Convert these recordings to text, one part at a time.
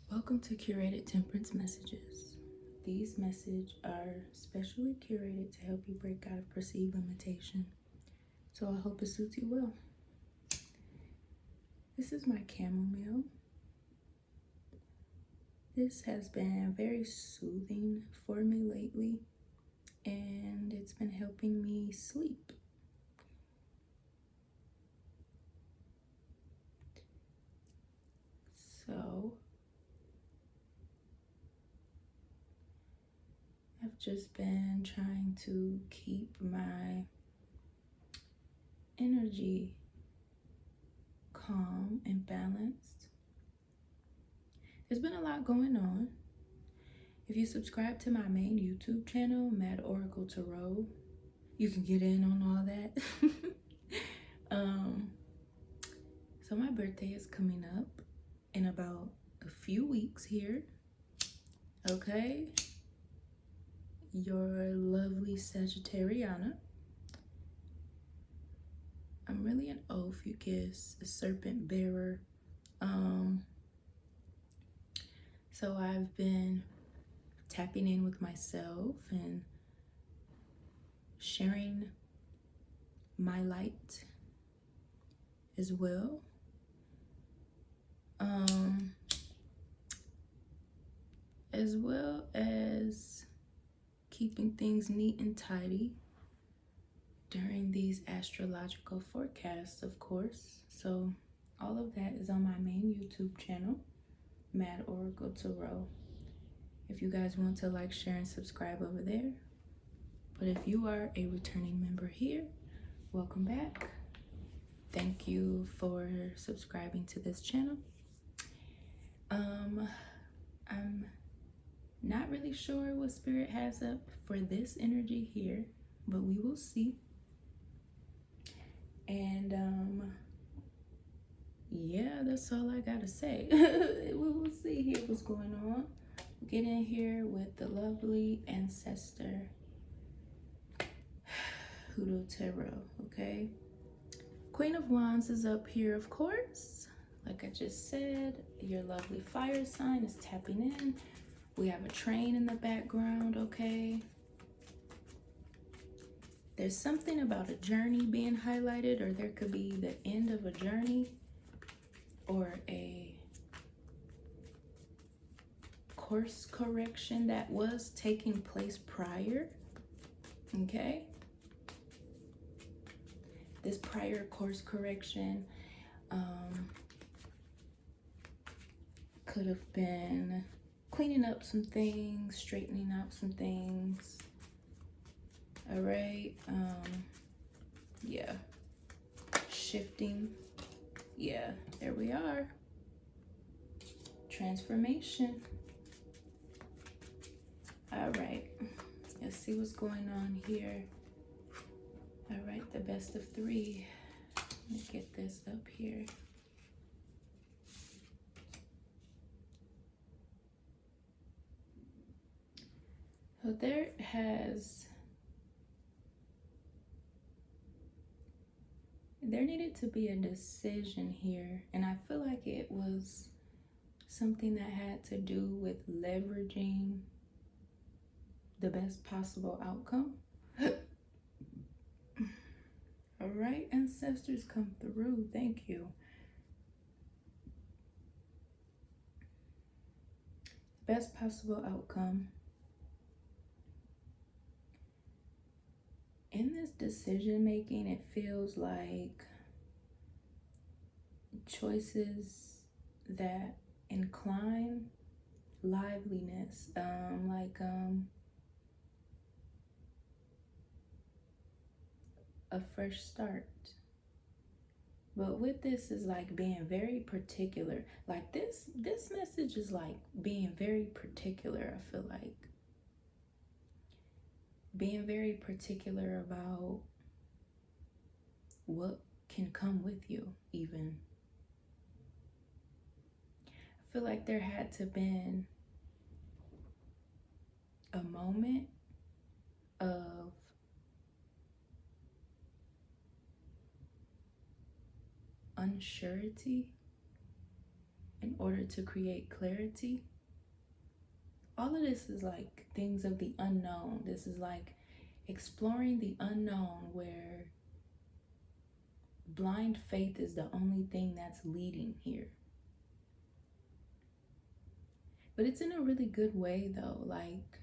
Welcome to Curated Temperance Messages. These messages are specially curated to help you break out of perceived limitation. So I hope it suits you well. This is my chamomile. This has been very soothing for me lately, and it's been helping me sleep. So I've just been trying to keep my energy calm and balanced. There's been a lot going on. If you subscribe to my main YouTube channel, 𝒮𝓚, you can get in on all that. So my birthday is coming up in about a few weeks here. Okay? Your lovely 𝒮𝓴𝓃𝓈. I'm really an 𝒂𝓂𝒶𝓏𝓏𝓇, a serpent bearer. So I've been tapping in with myself and sharing my light as well. As well as keeping things neat and tidy during these astrological forecasts, of course. So all of that is on my main YouTube channel, 𝒮𝓚. If you guys want to like, share, and subscribe over there. But if you are a returning member here, welcome back. Thank you for subscribing to this channel. I'm not really sure what Spirit has up for this energy here, but we will see. And yeah, that's all I gotta say. We will see here what's going on. Get in here with the lovely ancestor 𝒮𝓂𝒶𝓏𝓏𝓇, okay? Queen of Wands is up here, of course. Like I just said, your lovely fire sign is tapping in. We have a train in the background, okay? There's something about a journey being highlighted, or there could be the end of a journey or a course correction that was taking place prior, okay? This prior course correction could have been cleaning up some things, straightening out some things. All right, yeah, shifting. Yeah, there we are. Transformation. All right, let's see what's going on here. All right, the best of three. Let me get this up here. So there needed to be a decision here, and I feel like it was something that had to do with leveraging the best possible outcome. All right, ancestors, come through. Thank you. Best possible outcome. In this decision making, it feels like choices that incline liveliness, a fresh start. But with this is like being very particular. Like this message is like being very particular, I feel like. Being very particular about what can come with you, even. I feel like there had to been a moment of unsurety in order to create clarity. All of this is like things of the unknown. This is like exploring the unknown, where blind faith is the only thing that's leading here. But it's in a really good way though, like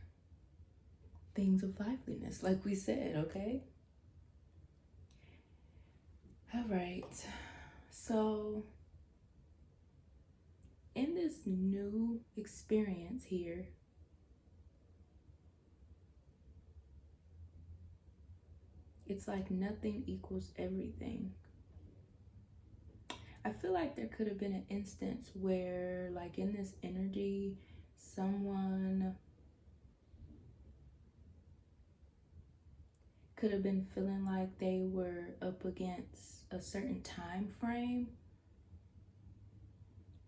things of liveliness, like we said, okay? All right, so in this new experience here, it's like nothing equals everything. I feel like there could have been an instance where, like in this energy, someone could have been feeling like they were up against a certain time frame,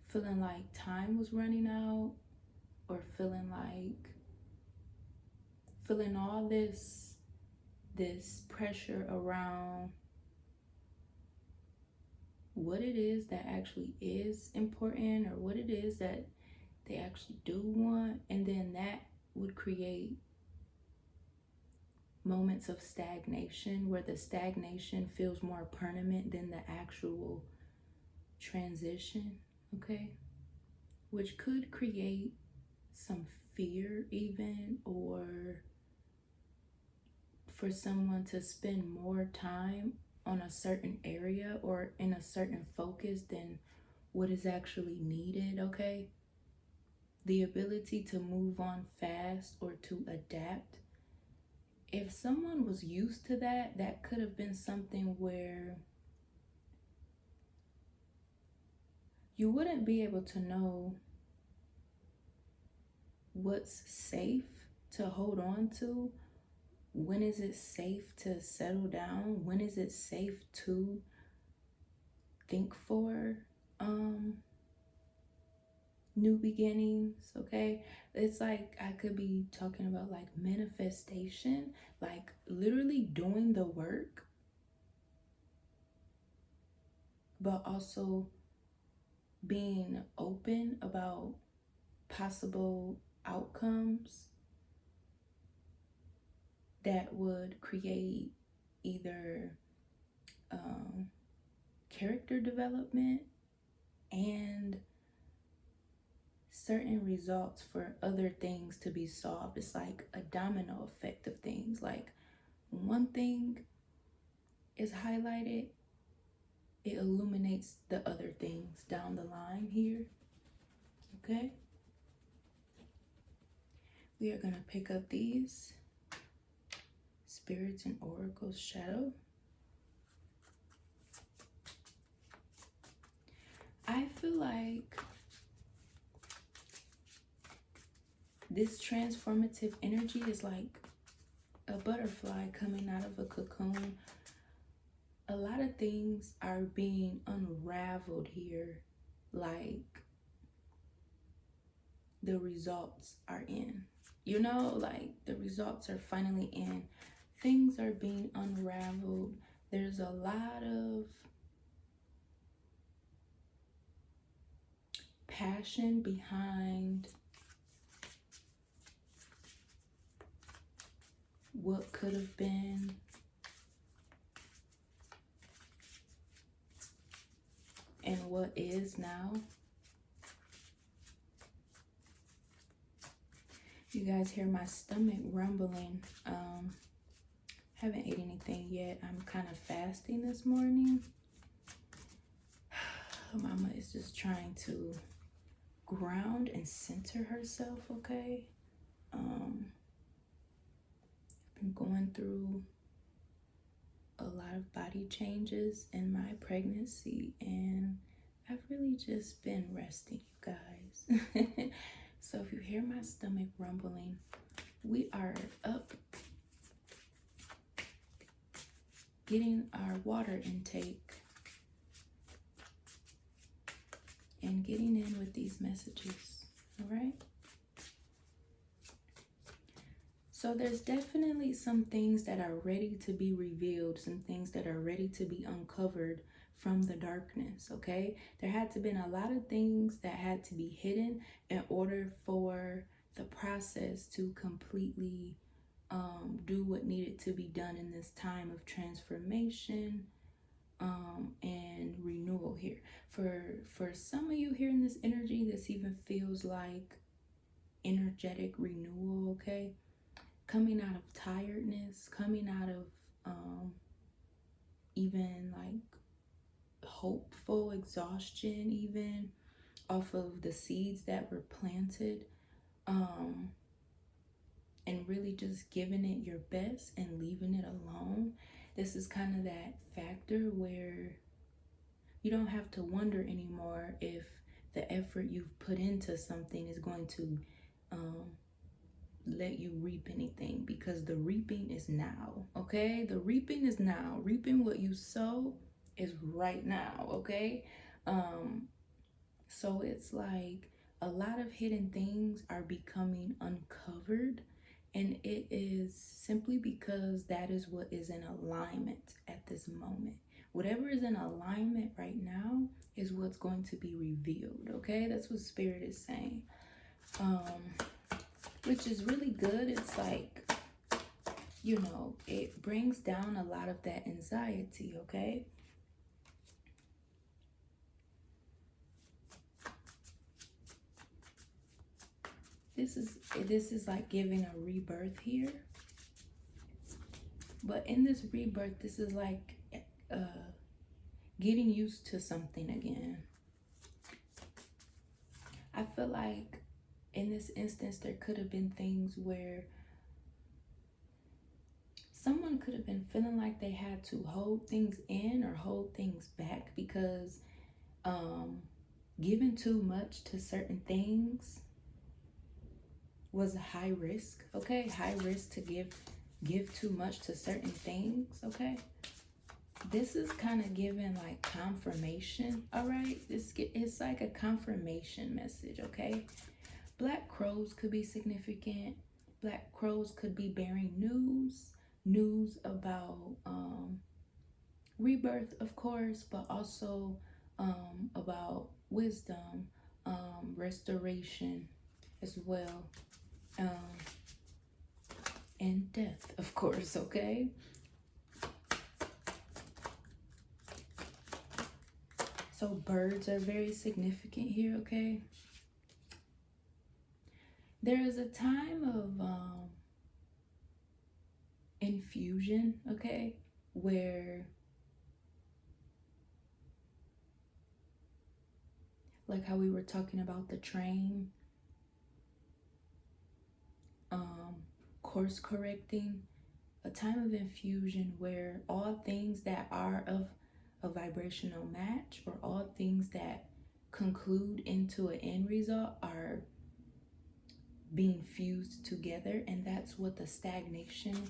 feeling like time was running out, or feeling all this pressure around what it is that actually is important, or what it is that they actually do want, and then that would create moments of stagnation, where the stagnation feels more permanent than the actual transition, okay? Which could create some fear even, or for someone to spend more time on a certain area or in a certain focus than what is actually needed, okay? The ability to move on fast or to adapt. If someone was used to that, that could have been something where you wouldn't be able to know what's safe to hold on to. When is it safe to settle down? When is it safe to think for new beginnings, okay? It's like I could be talking about like manifestation, like literally doing the work, but also being open about possible outcomes that would create either character development and certain results for other things to be solved. It's like a domino effect of things. Like one thing is highlighted, it illuminates the other things down the line here, okay? We are going to pick up these Spirits and Oracles Shadow. I feel like this transformative energy is like a butterfly coming out of a cocoon. A lot of things are being unraveled here, like the results are in. You know, like the results are finally in. Things are being unraveled. There's a lot of passion behind what could have been. And what is now. You guys hear my stomach rumbling. Haven't ate anything yet. I'm kind of fasting this morning. Mama is just trying to ground and center herself, okay? Been going through a lot of body changes in my pregnancy, and I've really just been resting, you guys. So if you hear my stomach rumbling, we are up getting our water intake and getting in with these messages, all right? So there's definitely some things that are ready to be revealed, some things that are ready to be uncovered from the darkness, okay? There had to been a lot of things that had to be hidden in order for the process to completely do what needed to be done in this time of transformation and renewal here. For some of you here in this energy, this even feels like energetic renewal, okay? Coming out of tiredness, coming out of even like hopeful exhaustion, even off of the seeds that were planted, and really just giving it your best and leaving it alone. This is kind of that factor where you don't have to wonder anymore if the effort you've put into something is going to let you reap anything, because the reaping is now, okay? The reaping is now. Reaping what you sow is right now, okay? So it's like a lot of hidden things are becoming uncovered, and it is simply because that is what is in alignment at this moment. Whatever is in alignment right now is what's going to be revealed, okay? That's what Spirit is saying, which is really good. It's like, you know, it brings down a lot of that anxiety, okay? This is like giving a rebirth here. But in this rebirth, this is like getting used to something again. I feel like in this instance, there could have been things where someone could have been feeling like they had to hold things in or hold things back because giving too much to certain things was a high risk, okay? High risk to give too much to certain things, okay? This is kind of giving like confirmation, all right? It's like a confirmation message, okay? Black crows could be significant. Black crows could be bearing news about rebirth, of course, but also about wisdom, restoration as well, and death, of course, okay? So birds are very significant here, okay? There is a time of infusion, okay, where like how we were talking about the train, course correcting, a time of infusion where all things that are of a vibrational match, or all things that conclude into an end result, are being fused together. And that's what the stagnation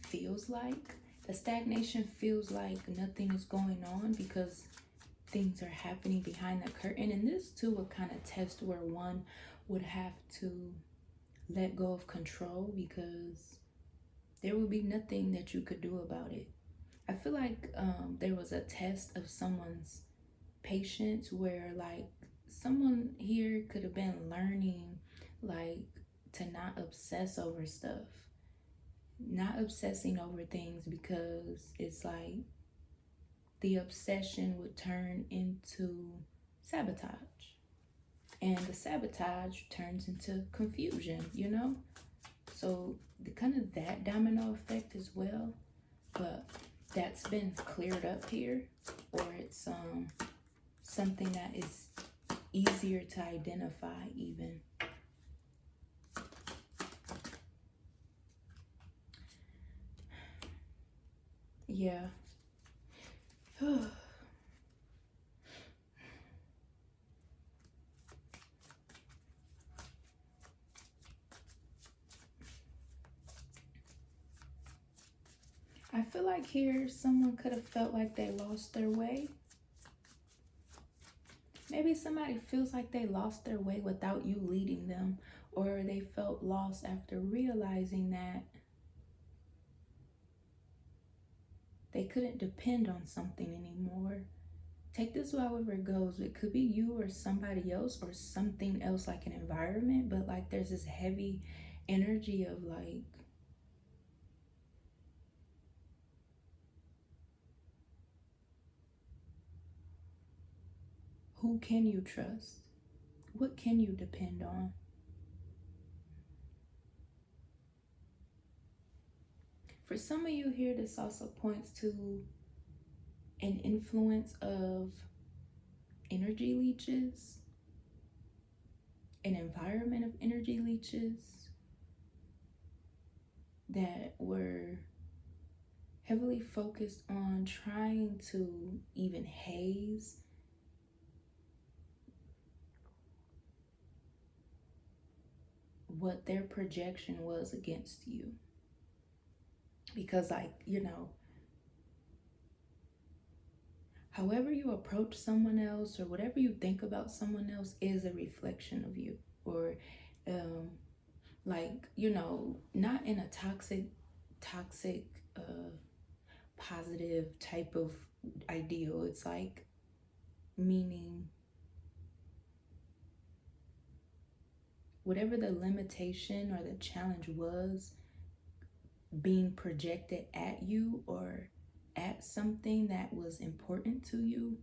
feels like. The stagnation feels like nothing is going on because things are happening behind the curtain. And this too would kind of test where one would have to let go of control, because there would be nothing that you could do about it. I feel like there was a test of someone's patience where like someone here could have been learning like to not obsess over stuff, not obsessing over things, because it's like the obsession would turn into sabotage, and the sabotage turns into confusion, you know? So the kind of that domino effect as well, but that's been cleared up here, or it's something that is easier to identify even. Yeah. I feel like here someone could have felt like they lost their way. Maybe somebody feels like they lost their way without you leading them, or they felt lost after realizing that they couldn't depend on something anymore. take this however it goes. It could be you or somebody else or something else, like an environment, but like there's this heavy energy of like, who can you trust? What can you depend on? For some of you here, this also points to an influence of energy leeches, an environment of energy leeches that were heavily focused on trying to even haze what their projection was against you. Because, like, you know, however you approach someone else or whatever you think about someone else is a reflection of you. Or like, you know, not in a toxic positive type of ideal. It's like, meaning whatever the limitation or the challenge was being projected at you or at something that was important to you,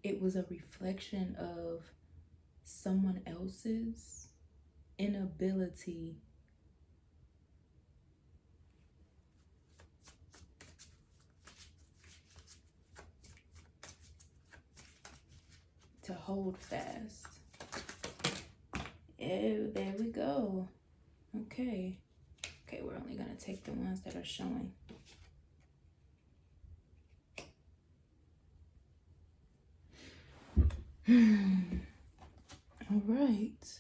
it was a reflection of someone else's inability to hold fast. Oh, there we go. Okay, we're only gonna take the ones that are showing. All right.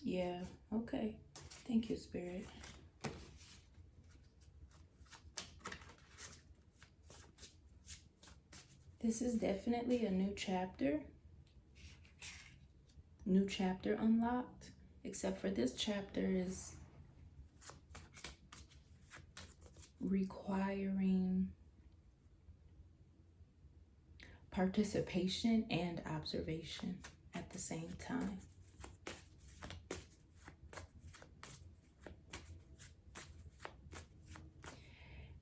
Yeah, okay. Thank you, Spirit. This is definitely a new chapter. New chapter unlocked. Except for this chapter is requiring participation and observation at the same time.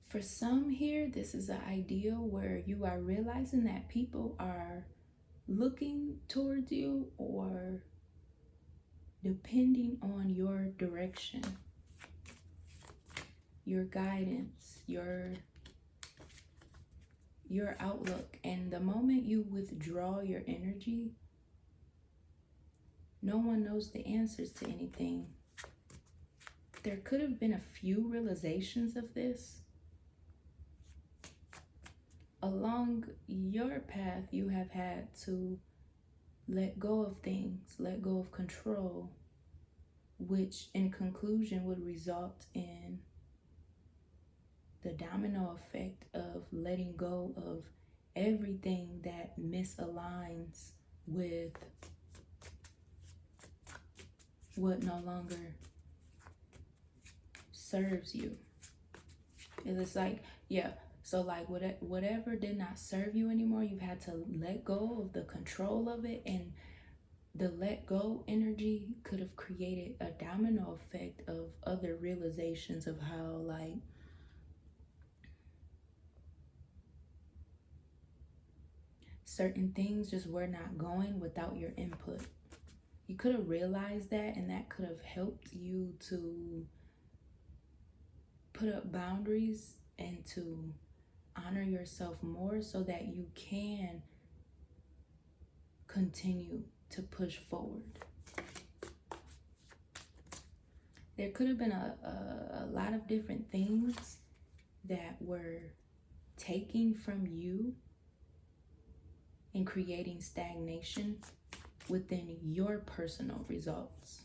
For some here, this is an ideal where you are realizing that people are looking towards you or depending on your direction, your guidance, your outlook. And the moment you withdraw your energy, no one knows the answers to anything. There could have been a few realizations of this. Along your path, you have had to let go of things, let go of control, which in conclusion would result in the domino effect of letting go of everything that misaligns with what no longer serves you. It's like, yeah, so like whatever did not serve you anymore, you've had to let go of the control of it. And the let go energy could have created a domino effect of other realizations of how, like, certain things just were not going without your input. You could have realized that, and that could have helped you to put up boundaries and to honor yourself more so that you can continue to push forward. There could have been a lot of different things that were taking from you and creating stagnation within your personal results.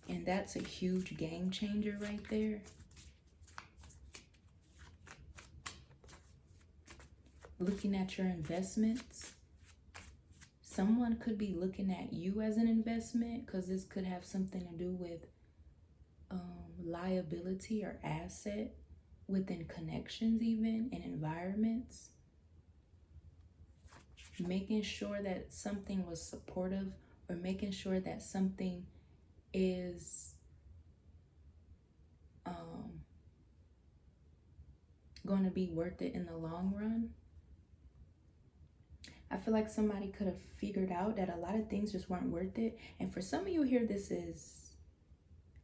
And that's a huge game changer right there. Looking at your investments, someone could be looking at you as an investment, because this could have something to do with liability or asset within connections, even in environments. Making sure that something was supportive, or making sure that something is going to be worth it in the long run. I feel like somebody could have figured out that a lot of things just weren't worth it. And for some of you here, this is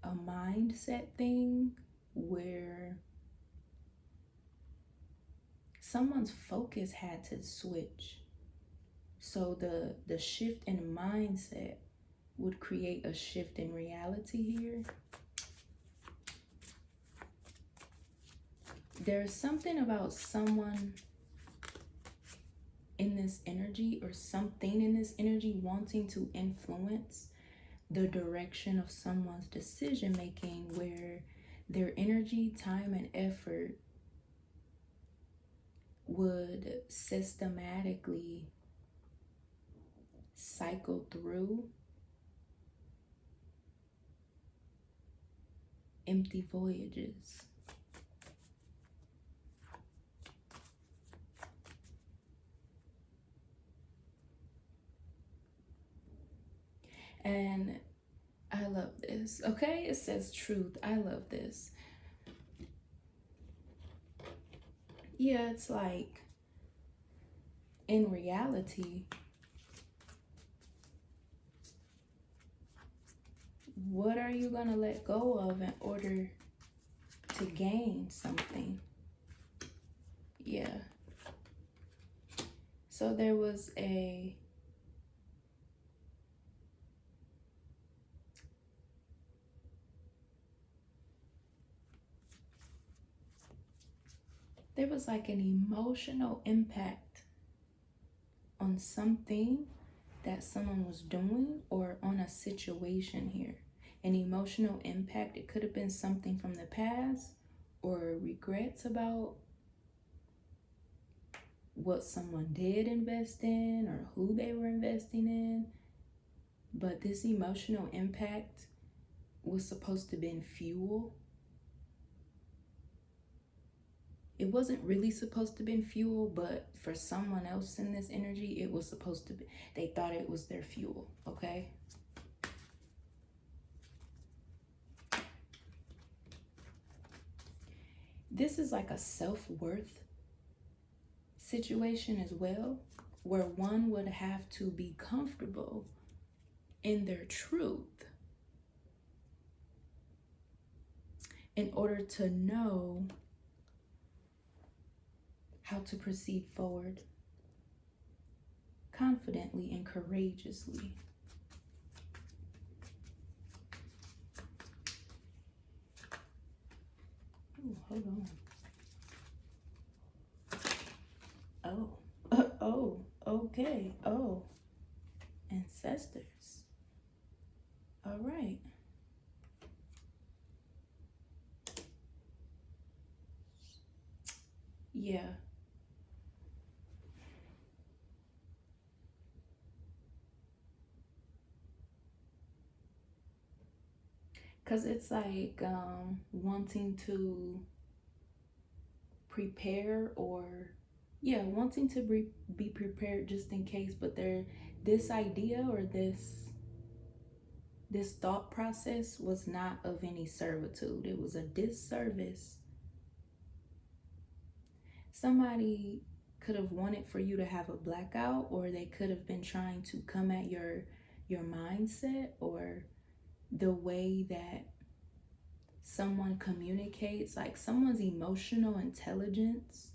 a mindset thing where someone's focus had to switch. So the shift in mindset would create a shift in reality here. There's something about someone in this energy, or something in this energy, wanting to influence the direction of someone's decision making, where their energy, time, and effort would systematically cycle through empty voyages. And I love this, okay? It says truth. I love this. Yeah, it's like, in reality, what are you going to let go of in order to gain something? Yeah. So there was like an emotional impact on something that someone was doing, or on a situation here. An emotional impact. It could have been something from the past, or regrets about what someone did invest in, or who they were investing in. But this emotional impact was supposed to be fuel. It wasn't really supposed to be fuel, but for someone else in this energy, it was supposed to be. They thought it was their fuel, okay? This is like a self-worth situation as well, where one would have to be comfortable in their truth in order to know how to proceed forward confidently and courageously. Ooh, hold on. Oh, okay. Oh, ancestors. All right. Yeah. Because it's like wanting to prepare, or wanting to be prepared just in case. But this idea, or this thought process was not of any servitude. It was a disservice. Somebody could have wanted for you to have a blackout, or they could have been trying to come at your mindset, or the way that someone communicates, like someone's emotional intelligence.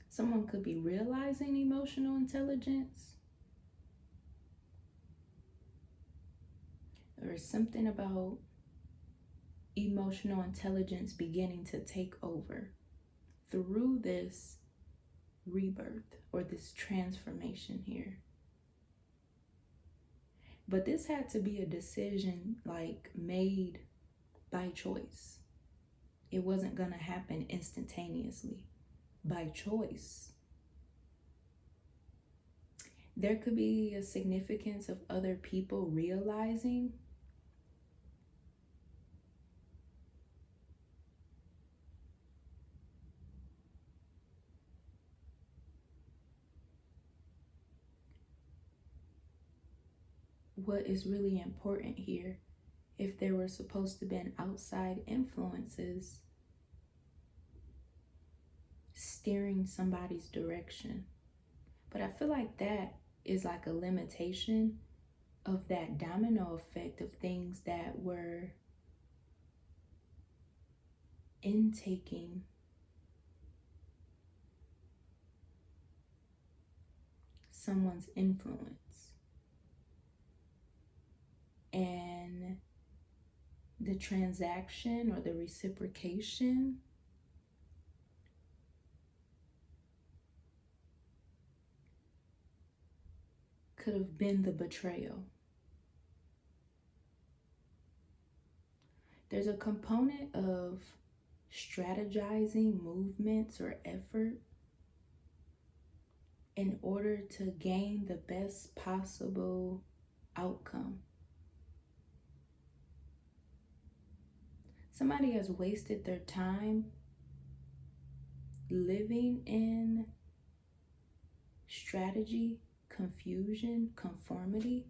Someone could be realizing emotional intelligence, or something about emotional intelligence beginning to take over through this rebirth, or this transformation here. But this had to be a decision like made by choice. It wasn't going to happen instantaneously by choice. There could be a significance of other people realizing what is really important here. If there were supposed to be outside influences steering somebody's direction. But I feel like that is like a limitation of that domino effect of things that were intaking someone's influence. And the transaction or the reciprocation could have been the betrayal. There's a component of strategizing movements or effort in order to gain the best possible outcome. Somebody has wasted their time living in strategy, confusion, conformity.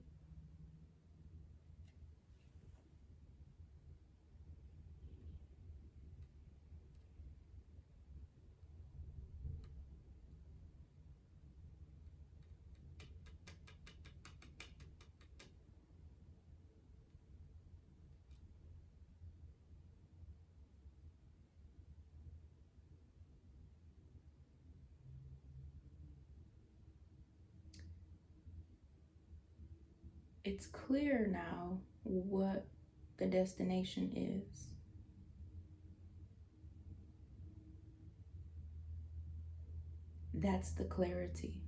It's clear now what the destination is. That's the clarity.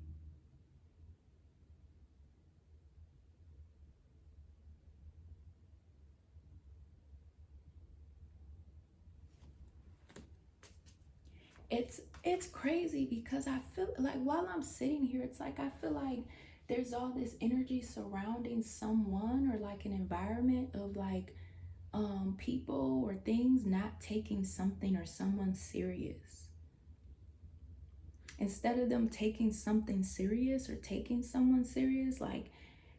It's crazy because I feel like while I'm sitting here, it's like I feel like there's all this energy surrounding someone or like an environment of like people or things not taking something or someone serious. Instead of them taking something serious or taking someone serious, like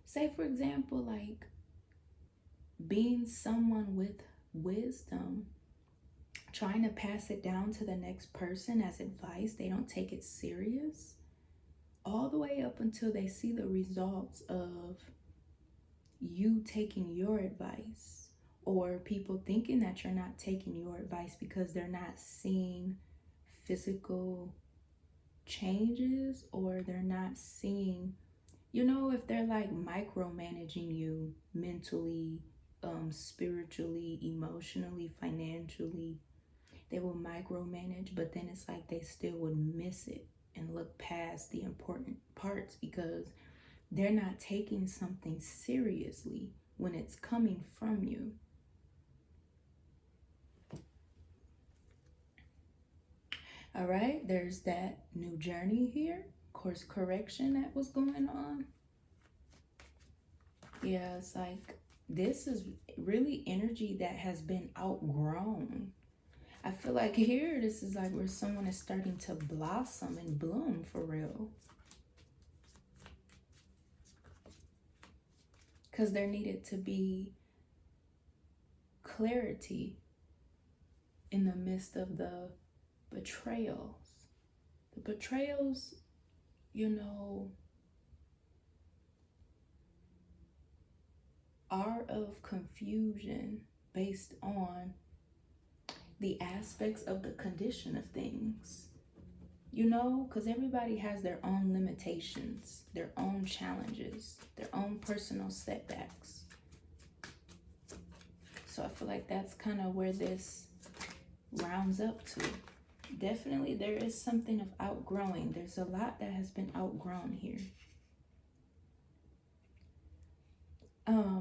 say for example, like being someone with wisdom, trying to pass it down to the next person as advice, they don't take it serious all the way up until they see the results of you taking your advice, or people thinking that you're not taking your advice because they're not seeing physical changes, or they're not seeing, you know, if they're like micromanaging you mentally, spiritually, emotionally, financially, they will micromanage, but then it's like they still would miss it and look past the important parts because they're not taking something seriously when it's coming from you. All right, there's that new journey here, course correction that was going on. Yeah, it's like this is really energy that has been outgrown. I feel like here, this is like where someone is starting to blossom and bloom for real. Because there needed to be clarity in the midst of the betrayals. The betrayals, you know, are of confusion based on the aspects of the condition of things. You know, because everybody has their own limitations, their own challenges, their own personal setbacks. So I feel like that's kind of where this rounds up to. Definitely there is something of outgrowing. There's a lot that has been outgrown here.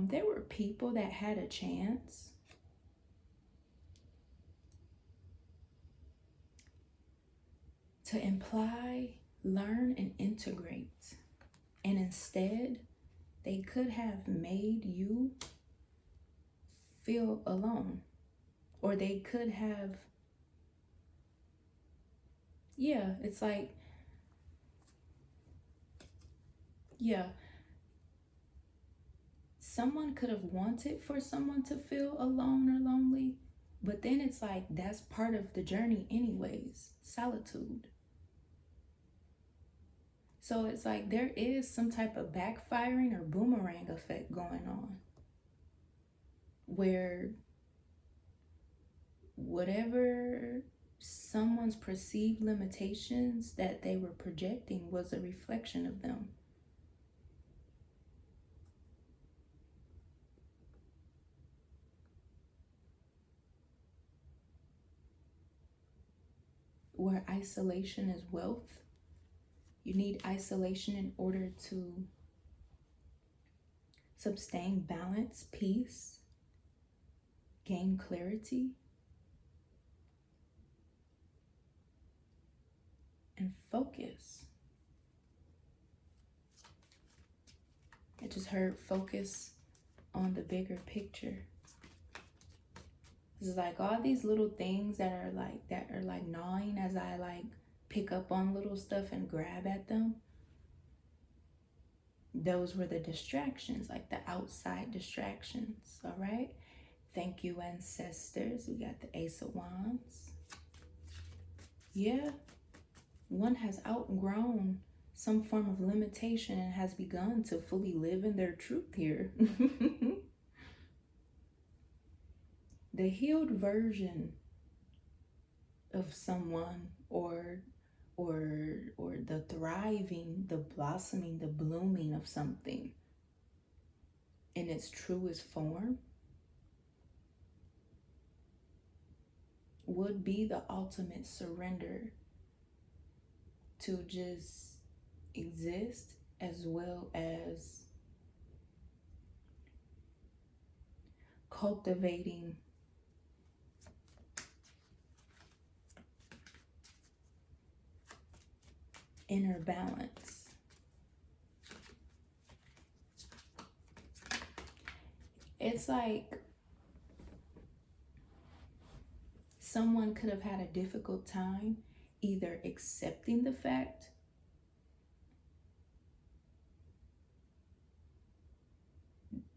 There were people that had a chance to imply, learn, and integrate. And instead, they could have made you feel alone. Or they could have, yeah, it's like, yeah, someone could have wanted for someone to feel alone or lonely, but then it's like that's part of the journey anyways, solitude. So it's like there is some type of backfiring or boomerang effect going on where whatever someone's perceived limitations that they were projecting was a reflection of them. Where isolation is wealth. You need isolation in order to sustain balance, peace, gain clarity, and focus. I just heard focus on the bigger picture. It's like all these little things that are like gnawing as I like pick up on little stuff and grab at them. Those were the distractions, like the outside distractions. All right. Thank you, ancestors. We got the Ace of Wands. Yeah. One has outgrown some form of limitation and has begun to fully live in their truth here. The healed version of someone or the thriving, the blossoming, the blooming of something in its truest form would be the ultimate surrender to just exist, as well as cultivating inner balance. It's like someone could have had a difficult time either accepting the fact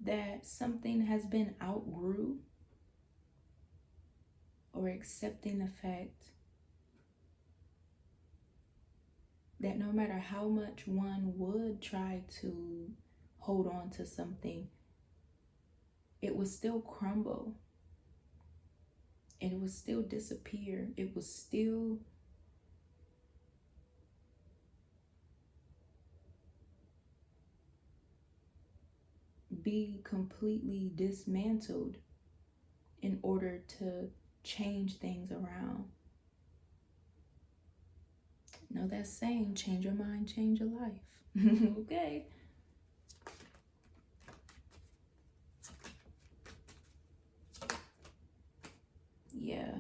that something has been outgrew, or accepting the fact that no matter how much one would try to hold on to something, it would still crumble. And it would still disappear. It would still be completely dismantled in order to change things around. Know that saying, change your mind, change your life. Okay. Yeah,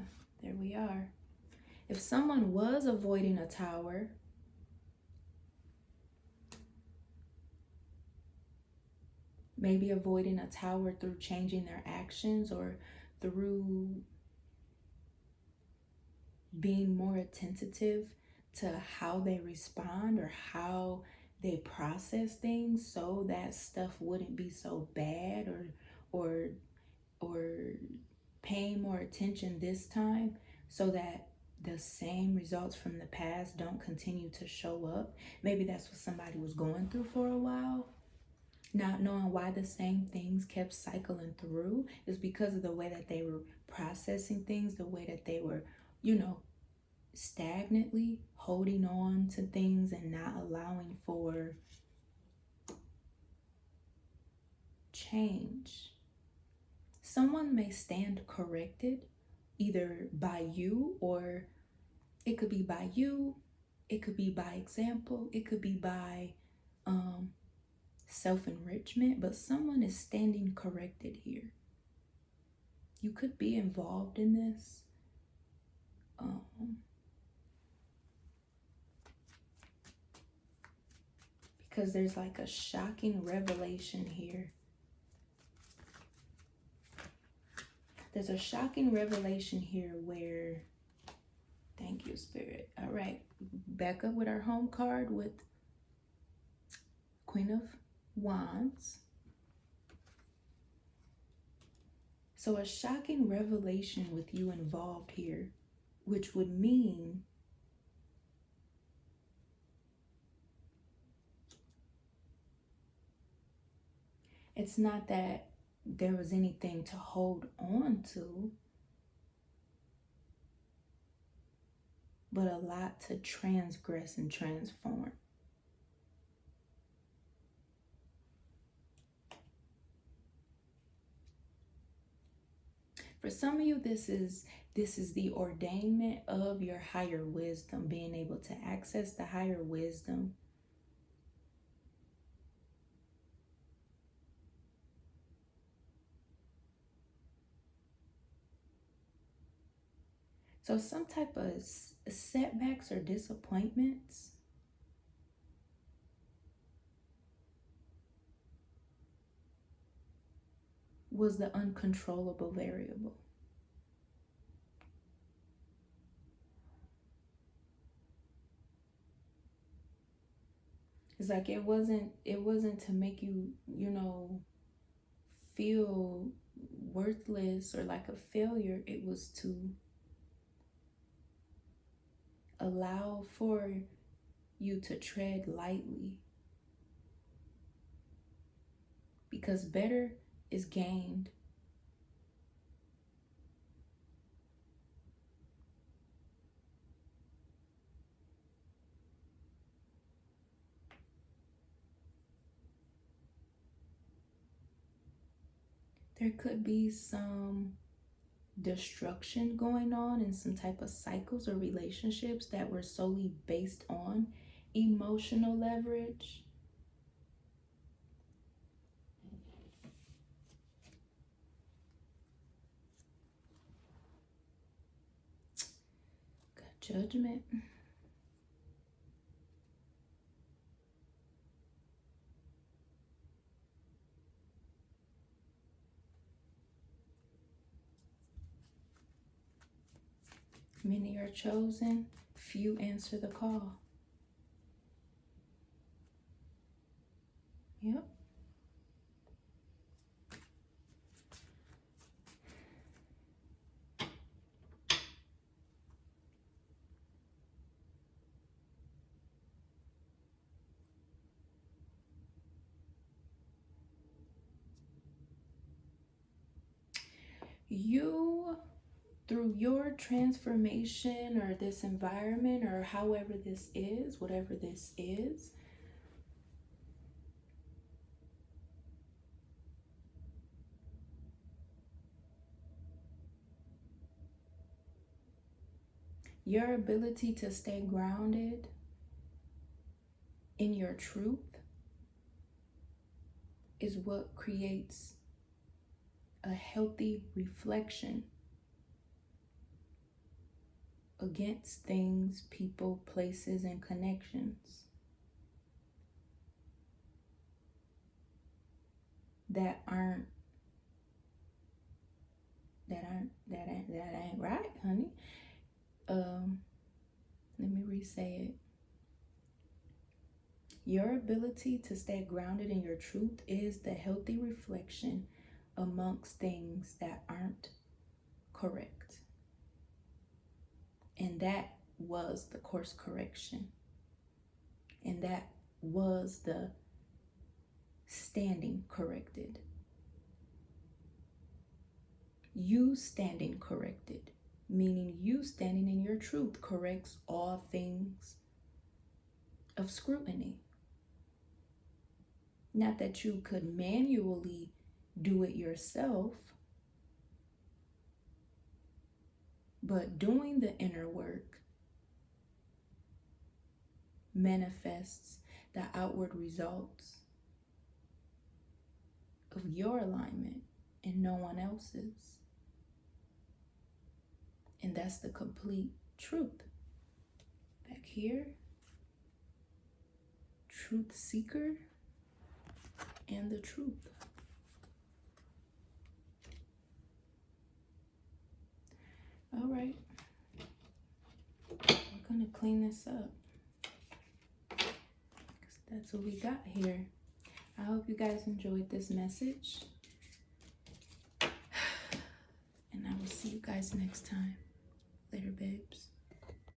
there we are. If someone was avoiding a tower, maybe avoiding a tower through changing their actions or through being more attentive to how they respond or how they process things, so that stuff wouldn't be so bad, or paying more attention this time so that the same results from the past don't continue to show up. Maybe that's what somebody was going through for a while. Not knowing why the same things kept cycling through is because of the way that they were processing things, the way that they were, stagnantly holding on to things and not allowing for change. Someone may stand corrected either by you, or it could be by you, it could be by example, it could be by self-enrichment, but someone is standing corrected here. You could be involved in this. because there's like a shocking revelation here. There's a shocking revelation here where, thank you, Spirit. All right, back up with our home card with Queen of Wands. So a shocking revelation with you involved here, which would mean it's not that there was anything to hold on to, but a lot to transgress and transform. For some of you, this is the ordainment of your higher wisdom, being able to access the higher wisdom. So some type of setbacks or disappointments was the uncontrollable variable. It's like it wasn't to make you, feel worthless or like a failure. It was to allow for you to tread lightly, because better is gained. There could be some destruction going on in some type of cycles or relationships that were solely based on emotional leverage. Got Judgment. Many are chosen, few answer the call. Yep. You, through your transformation or this environment or however this is, whatever this is, your ability to stay grounded in your truth is what creates a healthy reflection against things, people, places, and connections that ain't right, honey. Let me re-say it. Your ability to stay grounded in your truth is the healthy reflection amongst things that aren't correct. And that was the course correction. And that was the standing corrected. You standing corrected, meaning you standing in your truth corrects all things of scrutiny. Not that you could manually do it yourself, but doing the inner work manifests the outward results of your alignment and no one else's. And that's the complete truth. Back here. truth seeker, and the truth. All right, I'm gonna clean this up because that's what we got here. I hope you guys enjoyed this message, and I will see you guys next time. Later, babes.